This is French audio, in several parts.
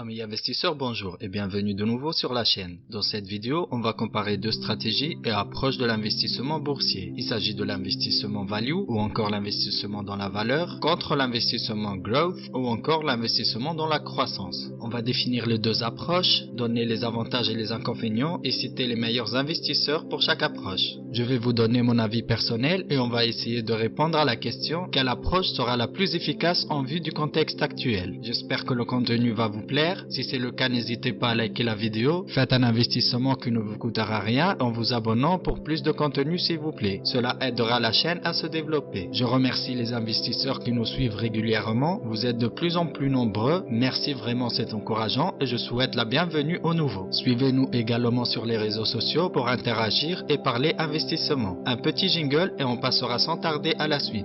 Amis investisseurs, bonjour et bienvenue de nouveau sur la chaîne. Dans cette vidéo, on va comparer deux stratégies et approches de l'investissement boursier. Il s'agit de l'investissement value ou encore l'investissement dans la valeur contre l'investissement growth ou encore l'investissement dans la croissance. On va définir les deux approches, donner les avantages et les inconvénients et citer les meilleurs investisseurs pour chaque approche. Je vais vous donner mon avis personnel et on va essayer de répondre à la question quelle approche sera la plus efficace en vue du contexte actuel. J'espère que le contenu va vous plaire. Si c'est le cas, n'hésitez pas à liker la vidéo. Faites un investissement qui ne vous coûtera rien en vous abonnant pour plus de contenu s'il vous plaît. Cela aidera la chaîne à se développer. Je remercie les investisseurs qui nous suivent régulièrement. Vous êtes de plus en plus nombreux. Merci vraiment, c'est encourageant et je souhaite la bienvenue aux nouveaux. Suivez-nous également sur les réseaux sociaux pour interagir et parler investissement. Un petit jingle et on passera sans tarder à la suite.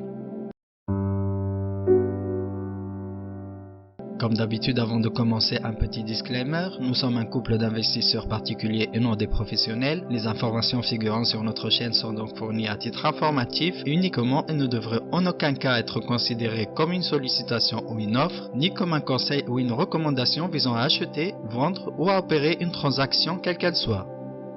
Comme d'habitude, avant de commencer, un petit disclaimer. Nous sommes un couple d'investisseurs particuliers et non des professionnels. Les informations figurant sur notre chaîne sont donc fournies à titre informatif uniquement et ne devraient en aucun cas être considérées comme une sollicitation ou une offre, ni comme un conseil ou une recommandation visant à acheter, vendre ou à opérer une transaction quelle qu'elle soit.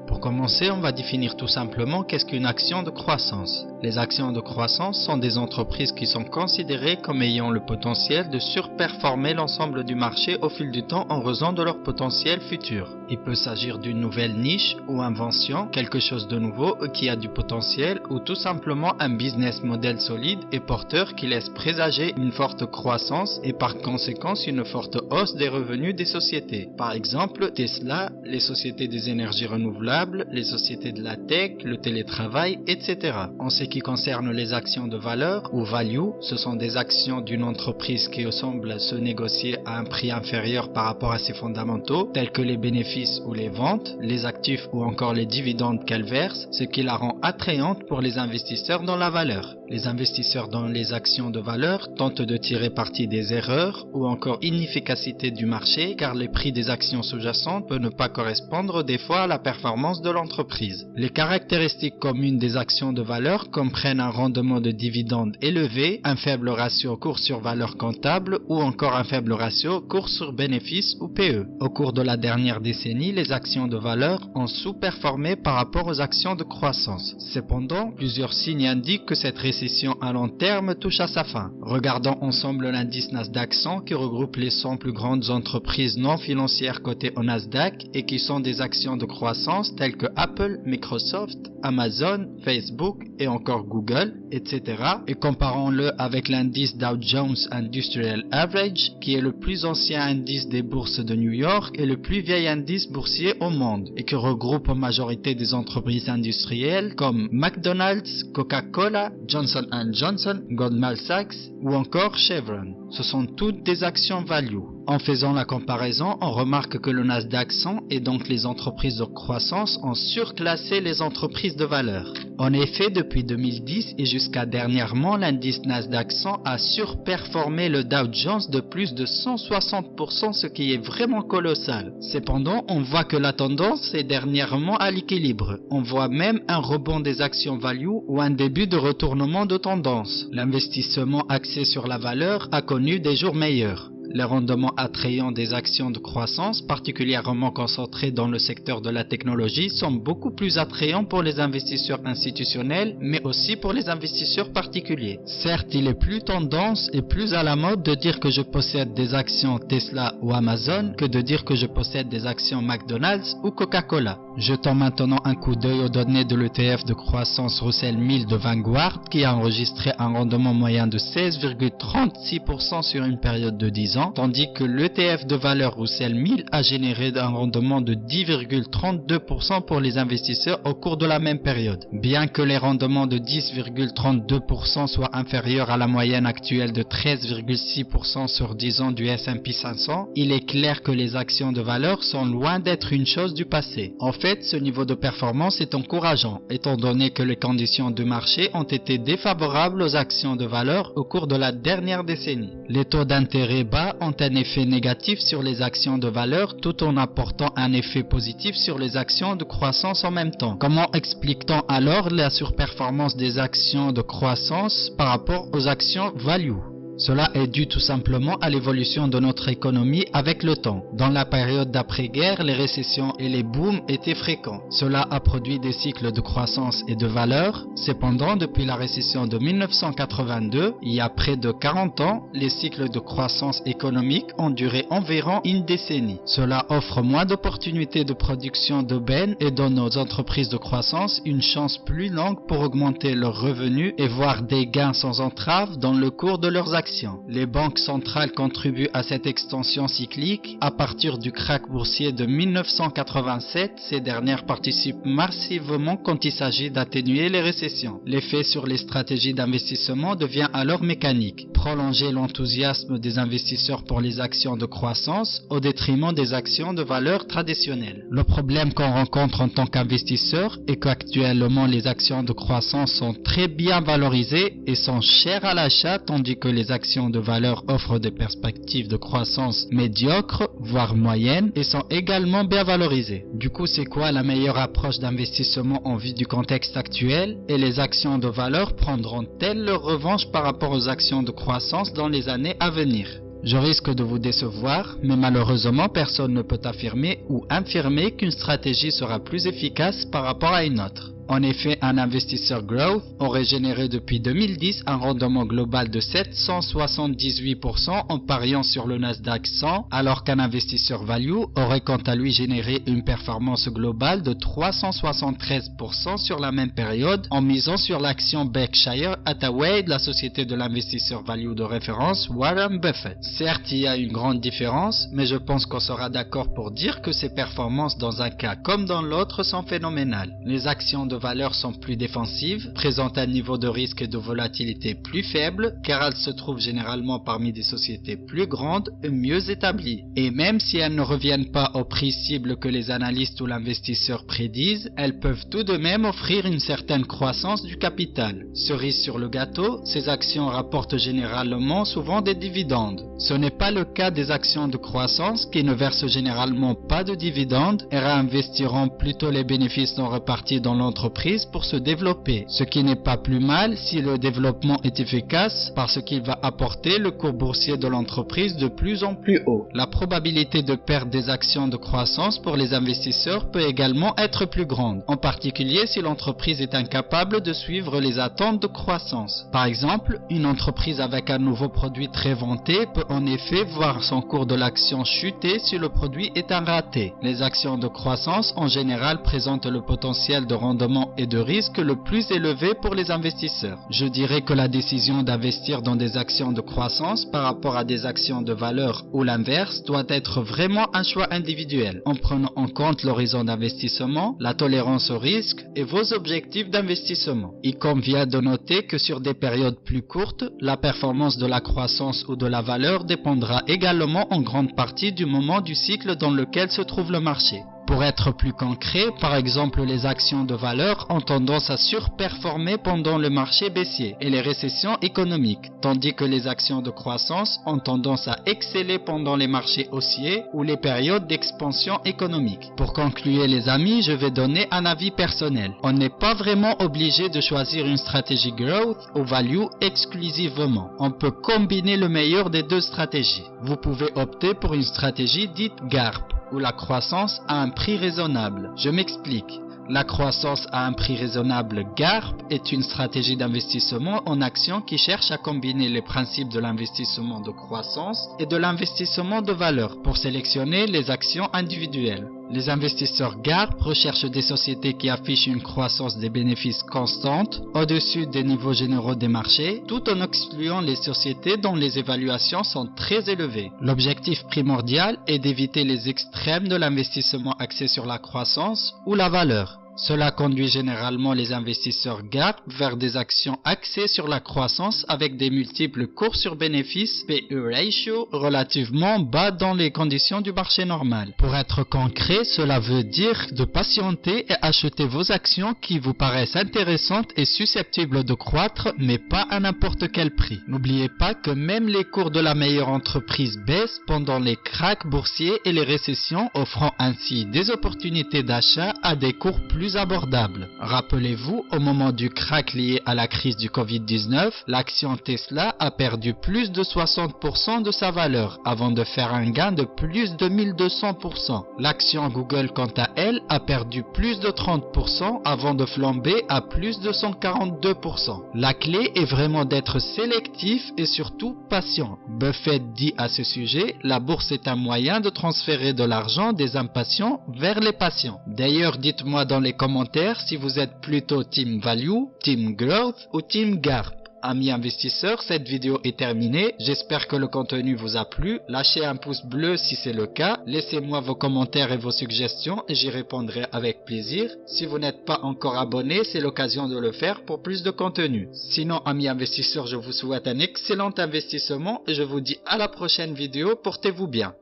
Pour commencer, on va définir tout simplement qu'est-ce qu'une action de croissance. Les actions de croissance sont des entreprises qui sont considérées comme ayant le potentiel de surperformer l'ensemble du marché au fil du temps en raison de leur potentiel futur. Il peut s'agir d'une nouvelle niche ou invention, quelque chose de nouveau qui a du potentiel ou tout simplement un business model solide et porteur qui laisse présager une forte croissance et par conséquent une forte hausse des revenus des sociétés. Par exemple, Tesla, les sociétés des énergies renouvelables, les sociétés de la tech, le télétravail, etc. En ce qui concerne les actions de valeur ou value, ce sont des actions d'une entreprise qui semble se négocier à un prix inférieur par rapport à ses fondamentaux, tels que les bénéfices ou les ventes, les actifs ou encore les dividendes qu'elle verse, ce qui la rend attrayante pour les investisseurs dans la valeur. Les investisseurs dans les actions de valeur tentent de tirer parti des erreurs ou encore inefficacité du marché car les prix des actions sous-jacentes peuvent ne pas correspondre des fois à la performance de l'entreprise. Les caractéristiques communes des actions de valeur comprennent un rendement de dividendes élevé, un faible ratio cours sur valeur comptable ou encore un faible ratio cours sur bénéfice ou PE. Au cours de la dernière décennie, les actions de valeur ont sous-performé par rapport aux actions de croissance. Cependant, plusieurs signes indiquent que cette récession à long terme touche à sa fin. Regardons ensemble l'indice Nasdaq 100 qui regroupe les 100 plus grandes entreprises non financières cotées au Nasdaq et qui sont des actions de croissance telles que Apple, Microsoft, Amazon, Facebook et encore Google, etc. Et comparons-le avec l'indice Dow Jones Industrial Average qui est le plus ancien indice des bourses de New York et le plus vieil indice boursier au monde et qui regroupe en majorité des entreprises industrielles comme McDonald's, Coca-Cola, Johnson & Johnson, Goldman Sachs ou encore Chevron. Ce sont toutes des actions value. En faisant la comparaison, on remarque que le Nasdaq 100 et donc les entreprises de croissance ont surclassé les entreprises de valeur. En effet, depuis 2010 et jusqu'à dernièrement, l'indice Nasdaq 100 a surperformé le Dow Jones de plus de 160%, ce qui est vraiment colossal. Cependant, on voit que la tendance est dernièrement à l'équilibre. On voit même un rebond des actions value ou un début de retournement de tendance. L'investissement axé sur la valeur a connu des jours meilleurs. Les rendements attrayants des actions de croissance, particulièrement concentrés dans le secteur de la technologie, sont beaucoup plus attrayants pour les investisseurs institutionnels, mais aussi pour les investisseurs particuliers. Certes, il est plus tendance et plus à la mode de dire que je possède des actions Tesla ou Amazon que de dire que je possède des actions McDonald's ou Coca-Cola. Jetons maintenant un coup d'œil aux données de l'ETF de croissance Russell 1000 de Vanguard qui a enregistré un rendement moyen de 16,36% sur une période de 10 ans. Tandis que l'ETF de valeur Russell 1000 a généré un rendement de 10,32% pour les investisseurs au cours de la même période. Bien que les rendements de 10,32% soient inférieurs à la moyenne actuelle de 13,6% sur 10 ans du S&P 500, il est clair que les actions de valeur sont loin d'être une chose du passé. En fait, ce niveau de performance est encourageant, étant donné que les conditions du marché ont été défavorables aux actions de valeur au cours de la dernière décennie. Les taux d'intérêt bas ont un effet négatif sur les actions de valeur tout en apportant un effet positif sur les actions de croissance en même temps. Comment explique-t-on alors la surperformance des actions de croissance par rapport aux actions value? Cela est dû tout simplement à l'évolution de notre économie avec le temps. Dans la période d'après-guerre, les récessions et les booms étaient fréquents. Cela a produit des cycles de croissance et de valeur. Cependant, depuis la récession de 1982, il y a près de 40 ans, les cycles de croissance économique ont duré environ une décennie. Cela offre moins d'opportunités de production d'aubaine et donne aux entreprises de croissance une chance plus longue pour augmenter leurs revenus et voir des gains sans entrave dans le cours de leurs actions. Les banques centrales contribuent à cette extension cyclique. À partir du krach boursier de 1987, ces dernières participent massivement quand il s'agit d'atténuer les récessions. L'effet sur les stratégies d'investissement devient alors mécanique. Prolonger l'enthousiasme des investisseurs pour les actions de croissance au détriment des actions de valeur traditionnelles. Le problème qu'on rencontre en tant qu'investisseur est qu'actuellement les actions de croissance sont très bien valorisées et sont chères à l'achat, tandis que les actions de valeur offrent des perspectives de croissance médiocres, voire moyennes, et sont également bien valorisées. Du coup, c'est quoi la meilleure approche d'investissement en vue du contexte actuel? Et les actions de valeur prendront-elles leur revanche par rapport aux actions de croissance dans les années à venir? Je risque de vous décevoir, mais malheureusement personne ne peut affirmer ou infirmer qu'une stratégie sera plus efficace par rapport à une autre. En effet, un investisseur growth aurait généré depuis 2010 un rendement global de 778% en pariant sur le Nasdaq 100, alors qu'un investisseur value aurait quant à lui généré une performance globale de 373% sur la même période en misant sur l'action Berkshire Hathaway de la société de l'investisseur value de référence Warren Buffett. Certes, il y a une grande différence, mais je pense qu'on sera d'accord pour dire que ces performances dans un cas comme dans l'autre sont phénoménales. Les actions de valeurs sont plus défensives, présentent un niveau de risque et de volatilité plus faible, car elles se trouvent généralement parmi des sociétés plus grandes et mieux établies. Et même si elles ne reviennent pas au prix cible que les analystes ou l'investisseur prédisent, elles peuvent tout de même offrir une certaine croissance du capital. Cerise sur le gâteau, ces actions rapportent généralement souvent des dividendes. Ce n'est pas le cas des actions de croissance qui ne versent généralement pas de dividendes et réinvestiront plutôt les bénéfices non repartis dans l'entreprise pour se développer, ce qui n'est pas plus mal si le développement est efficace parce qu'il va apporter le cours boursier de l'entreprise de plus en plus haut. La probabilité de perdre des actions de croissance pour les investisseurs peut également être plus grande, en particulier si l'entreprise est incapable de suivre les attentes de croissance. Par exemple, une entreprise avec un nouveau produit très vanté peut en effet voir son cours de l'action chuter si le produit est un raté. Les actions de croissance en général présentent le potentiel de rendement et de risque le plus élevé pour les investisseurs. Je dirais que la décision d'investir dans des actions de croissance par rapport à des actions de valeur ou l'inverse doit être vraiment un choix individuel, en prenant en compte l'horizon d'investissement, la tolérance au risque et vos objectifs d'investissement. Il convient de noter que sur des périodes plus courtes, la performance de la croissance ou de la valeur dépendra également en grande partie du moment du cycle dans lequel se trouve le marché. Pour être plus concret, par exemple, les actions de valeur ont tendance à surperformer pendant le marché baissier et les récessions économiques, tandis que les actions de croissance ont tendance à exceller pendant les marchés haussiers ou les périodes d'expansion économique. Pour conclure les amis, je vais donner un avis personnel. On n'est pas vraiment obligé de choisir une stratégie growth ou value exclusivement. On peut combiner le meilleur des deux stratégies. Vous pouvez opter pour une stratégie dite GARP, où la croissance a un prix raisonnable. Je m'explique. La croissance à un prix raisonnable GARP est une stratégie d'investissement en actions qui cherche à combiner les principes de l'investissement de croissance et de l'investissement de valeur pour sélectionner les actions individuelles. Les investisseurs GARP recherchent des sociétés qui affichent une croissance des bénéfices constante au-dessus des niveaux généraux des marchés, tout en excluant les sociétés dont les évaluations sont très élevées. L'objectif primordial est d'éviter les extrêmes de l'investissement axé sur la croissance ou la valeur. Cela conduit généralement les investisseurs GARP vers des actions axées sur la croissance avec des multiples cours sur bénéfices PE ratio relativement bas dans les conditions du marché normal. Pour être concret, cela veut dire de patienter et acheter vos actions qui vous paraissent intéressantes et susceptibles de croître, mais pas à n'importe quel prix. N'oubliez pas que même les cours de la meilleure entreprise baissent pendant les krachs boursiers et les récessions, offrant ainsi des opportunités d'achat à des cours plus plus abordable. Rappelez-vous, au moment du krach lié à la crise du Covid-19, l'action Tesla a perdu plus de 60% de sa valeur avant de faire un gain de plus de 1200%. L'action Google, quant à elle, a perdu plus de 30% avant de flamber à plus de 142%. La clé est vraiment d'être sélectif et surtout patient. Buffett dit à ce sujet, la bourse est un moyen de transférer de l'argent des impatients vers les patients. D'ailleurs, dites-moi dans les commentaires si vous êtes plutôt Team Value, Team Growth ou Team GARP. Amis investisseurs, cette vidéo est terminée. J'espère que le contenu vous a plu. Lâchez un pouce bleu si c'est le cas. Laissez-moi vos commentaires et vos suggestions et j'y répondrai avec plaisir. Si vous n'êtes pas encore abonné, c'est l'occasion de le faire pour plus de contenu. Sinon, amis investisseurs, je vous souhaite un excellent investissement et je vous dis à la prochaine vidéo. Portez-vous bien.